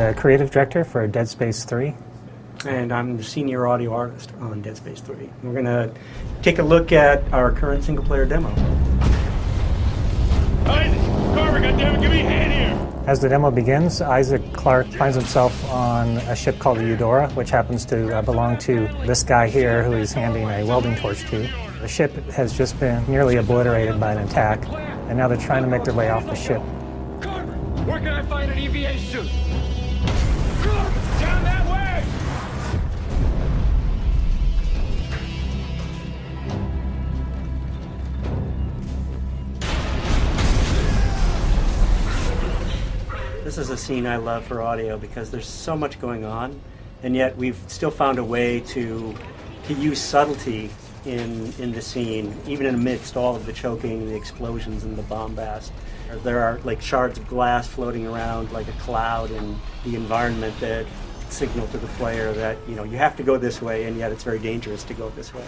the creative director for Dead Space 3. And I'm the senior audio artist on Dead Space 3. We're going to take a look at our current single-player demo. Isaac! Carver, goddammit, give me a hand here! As the demo begins, Isaac Clarke finds himself on a ship called the Eudora, which happens to belong to this guy here who he's handing a welding torch to. The ship has just been nearly obliterated by an attack, and now they're trying to make their way off the ship. Carver, where can I find an EVA suit? Down that way! This is a scene I love for audio because there's so much going on, and yet we've still found a way to use subtlety in the scene, even amidst all of the choking, the explosions, and the bombast. There are like shards of glass floating around like a cloud in the environment that signal to the player that, you know, you have to go this way, and yet it's very dangerous to go this way.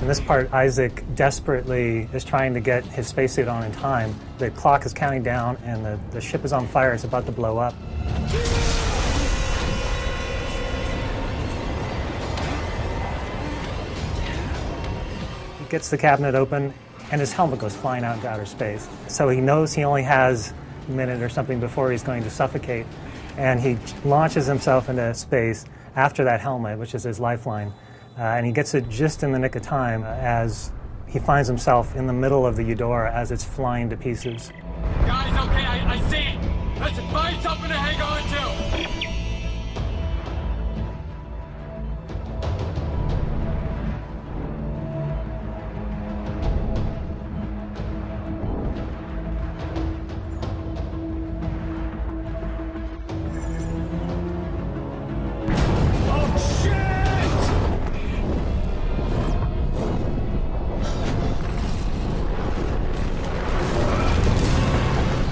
In this part, Isaac desperately is trying to get his spacesuit on in time. The clock is counting down and the ship is on fire. It's about to blow up. He gets the cabinet open and his helmet goes flying out into outer space. So he knows he only has a minute or something before he's going to suffocate, and he launches himself into space after that helmet, which is his lifeline. And he gets it just in the nick of time as he finds himself in the middle of the Eudora as it's flying to pieces. Guys, okay, I see. Listen, find something to hang on to.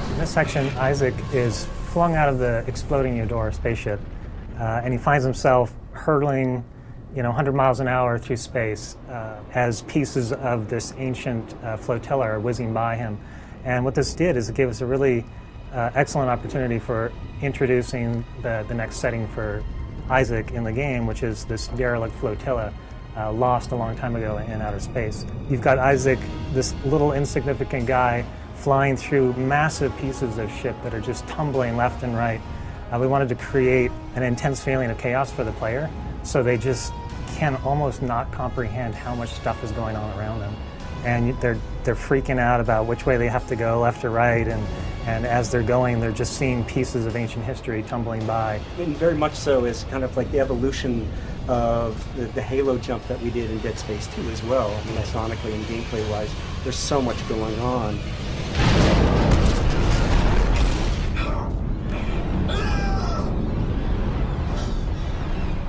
In this section, Isaac is flung out of the exploding Eudora spaceship, and he finds himself hurtling, 100 miles an hour through space as pieces of this ancient flotilla are whizzing by him. And what this did is it gave us a really excellent opportunity for introducing the next setting for Isaac in the game, which is this derelict flotilla lost a long time ago in outer space. You've got Isaac, this little insignificant guy, flying through massive pieces of ship that are just tumbling left and right. We wanted to create an intense feeling of chaos for the player, so they just can almost not comprehend how much stuff is going on around them. And they're freaking out about which way they have to go, left or right, and as they're going, they're just seeing pieces of ancient history tumbling by. And very much so is kind of like the evolution of the Halo jump that we did in Dead Space 2 as well. I mean, sonically and gameplay-wise, there's so much going on.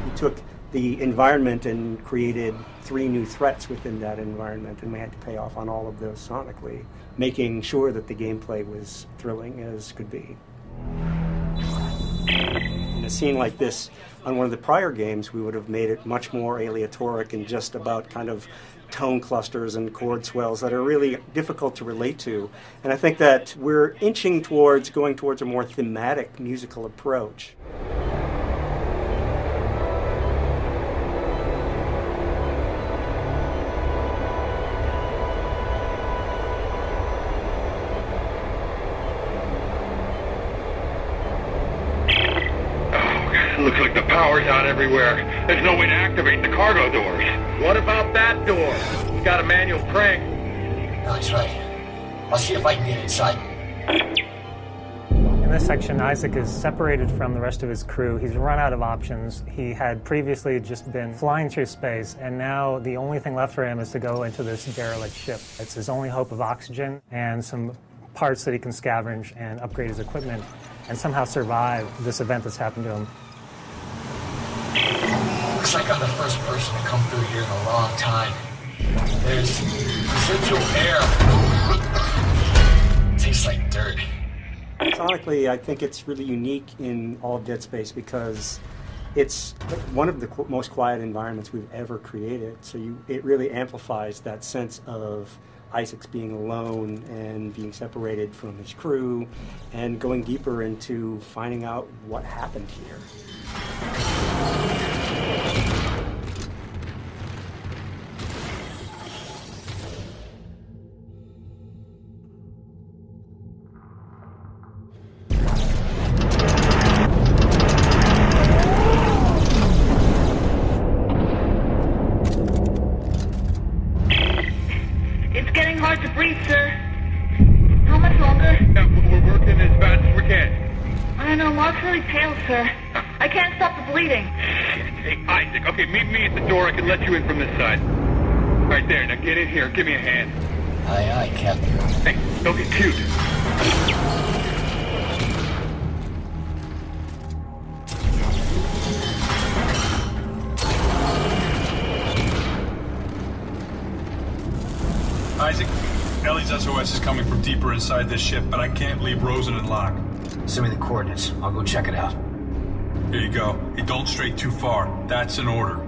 We took the environment and created 3 new threats within that environment, and we had to pay off on all of those sonically, making sure that the gameplay was thrilling as could be. In a scene like this, on one of the prior games, we would have made it much more aleatoric and just about kind of tone clusters and chord swells that are really difficult to relate to. And I think that we're inching towards going towards a more thematic musical approach. Looks like the power's out everywhere. There's no way to activate the cargo doors. What about that door? It's got a manual crank. No, he's right. I'll see if I can get inside. In this section, Isaac is separated from the rest of his crew. He's run out of options. He had previously just been flying through space, and now the only thing left for him is to go into this derelict ship. It's his only hope of oxygen and some parts that he can scavenge and upgrade his equipment and somehow survive this event that's happened to him. Looks like I'm the first person to come through here in a long time. There's residual air. Tastes like dirt. Sonically, I think it's really unique in all of Dead Space because it's one of the most quiet environments we've ever created. So it really amplifies that sense of Isaac's being alone and being separated from his crew and going deeper into finding out what happened here. I can't stop the bleeding. Hey, Isaac, okay, meet me at the door. I can let you in from this side. Right there, now get in here. Give me a hand. Aye, aye, Captain. Hey, don't get cute. Isaac, Ellie's SOS is coming from deeper inside this ship, but I can't leave Rosen and Locke. Send me the coordinates. I'll go check it out. Here you go. Hey, don't stray too far. That's an order.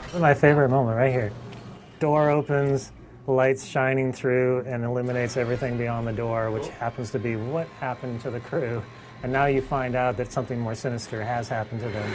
This is my favorite moment right here. Door opens, lights shining through, and eliminates everything beyond the door, which happens to be what happened to the crew. And now you find out that something more sinister has happened to them.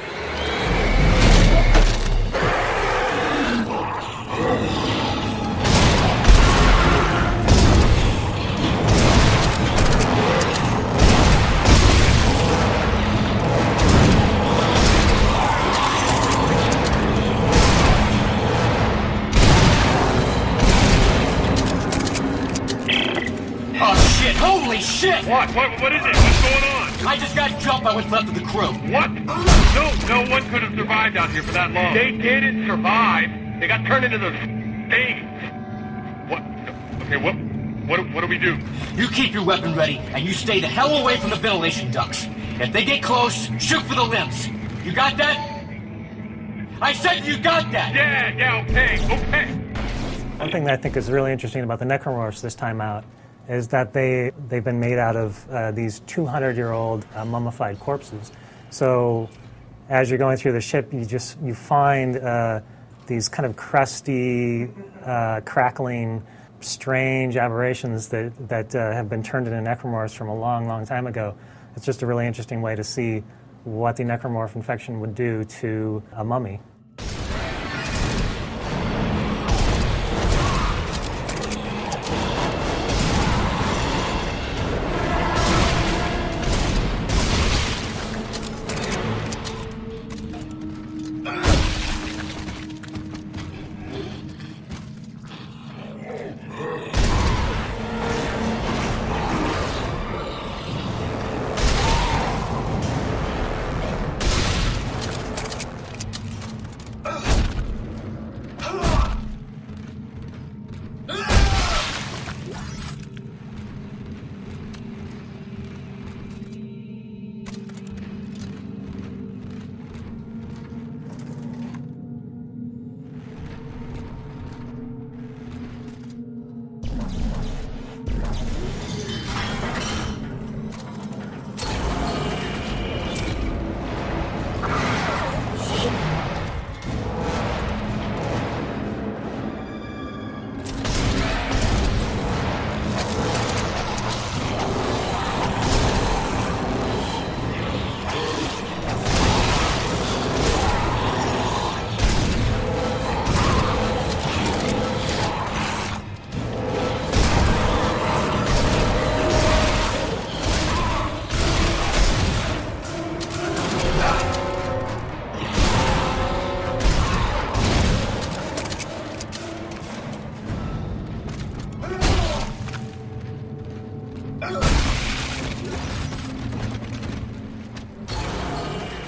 Holy shit! What? What is it? What's going on? I just got jumped by what's left of the crew. What? No one could have survived out here for that long. They didn't survive. They got turned into those things. What? Okay, what do we do? You keep your weapon ready, and you stay the hell away from the ventilation ducts. If they get close, shoot for the limbs. You got that? I said you got that! Yeah, okay. One thing that I think is really interesting about the necromorphs this time out is that they've been made out of these 200-year-old mummified corpses. So as you're going through the ship, you find these kind of crusty, crackling, strange aberrations that have been turned into necromorphs from a long, long time ago. It's just a really interesting way to see what the necromorph infection would do to a mummy.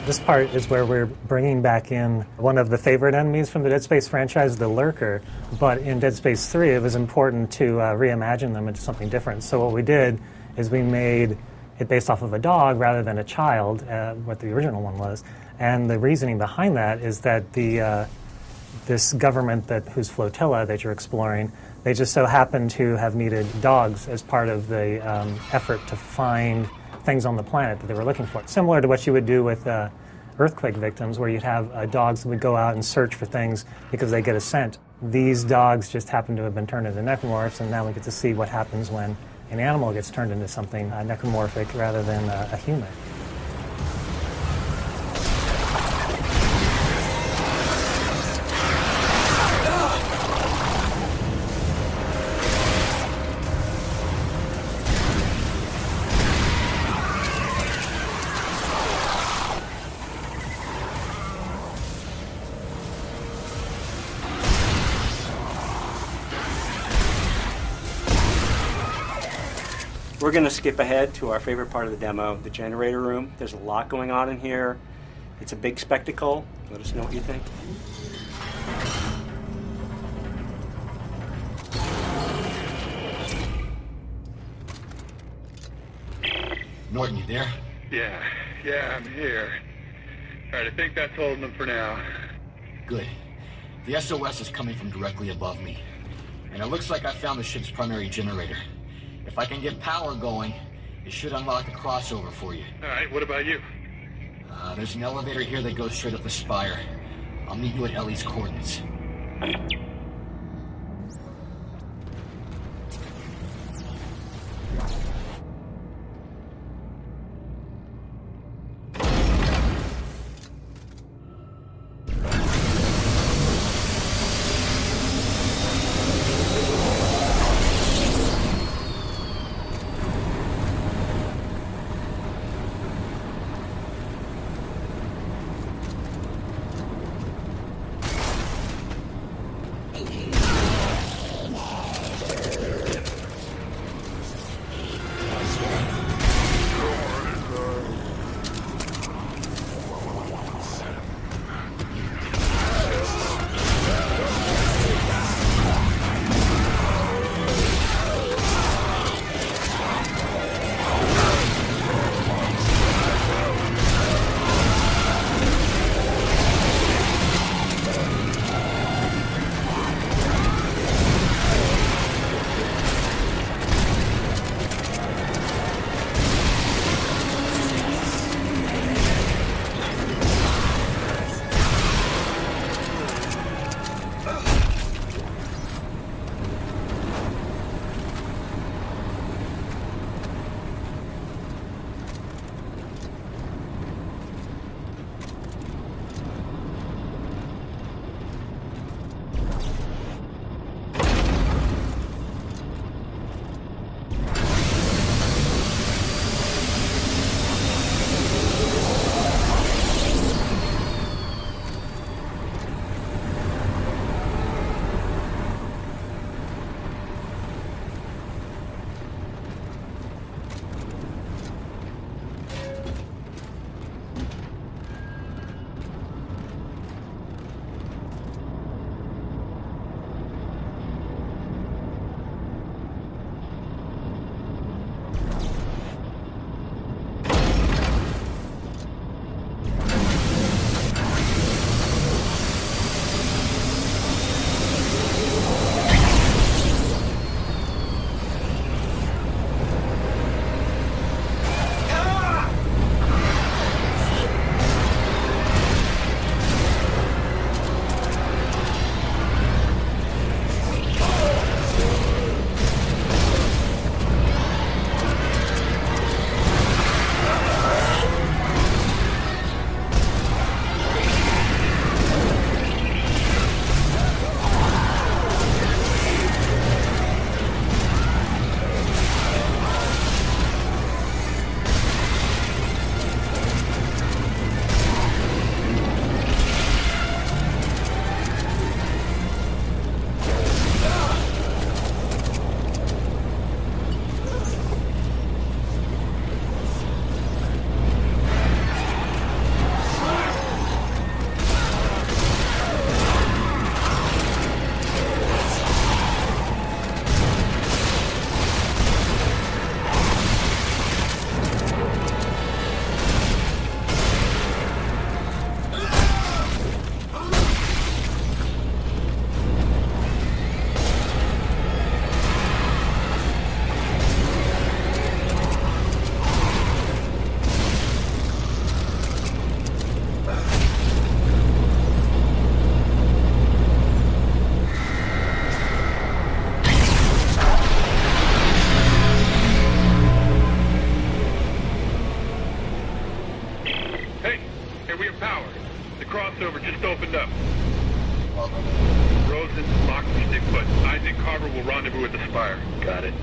This part is where we're bringing back in one of the favorite enemies from the Dead Space franchise, the Lurker. But in Dead Space 3, it was important to reimagine them into something different. So what we did is we made it based off of a dog rather than a child, what the original one was. And the reasoning behind that is that this government whose flotilla that you're exploring, they just so happen to have needed dogs as part of the effort to find things on the planet that they were looking for. Similar to what you would do with earthquake victims, where you'd have dogs that would go out and search for things because they get a scent. These dogs just happen to have been turned into necromorphs, and now we get to see what happens when an animal gets turned into something necromorphic rather than a human. We're going to skip ahead to our favorite part of the demo, the generator room. There's a lot going on in here. It's a big spectacle. Let us know what you think. Norton, you there? Yeah, I'm here. All right, I think that's holding them for now. Good. The SOS is coming from directly above me. And it looks like I found the ship's primary generator. If I can get power going, it should unlock the crossover for you. All right, what about you? There's an elevator here that goes straight up the spire. I'll meet you at Ellie's coordinates. advising Carver will rendezvous at the Spire. Got it.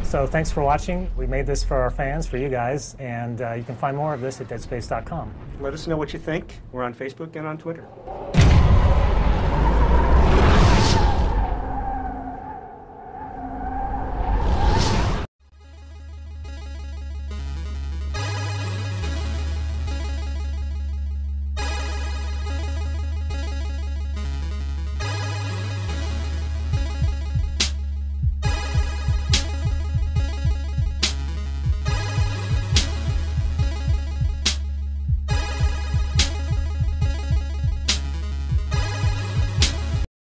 So thanks for watching. We made this for our fans, for you guys, and you can find more of this at deadspace.com. Let us know what you think. We're on Facebook and on Twitter.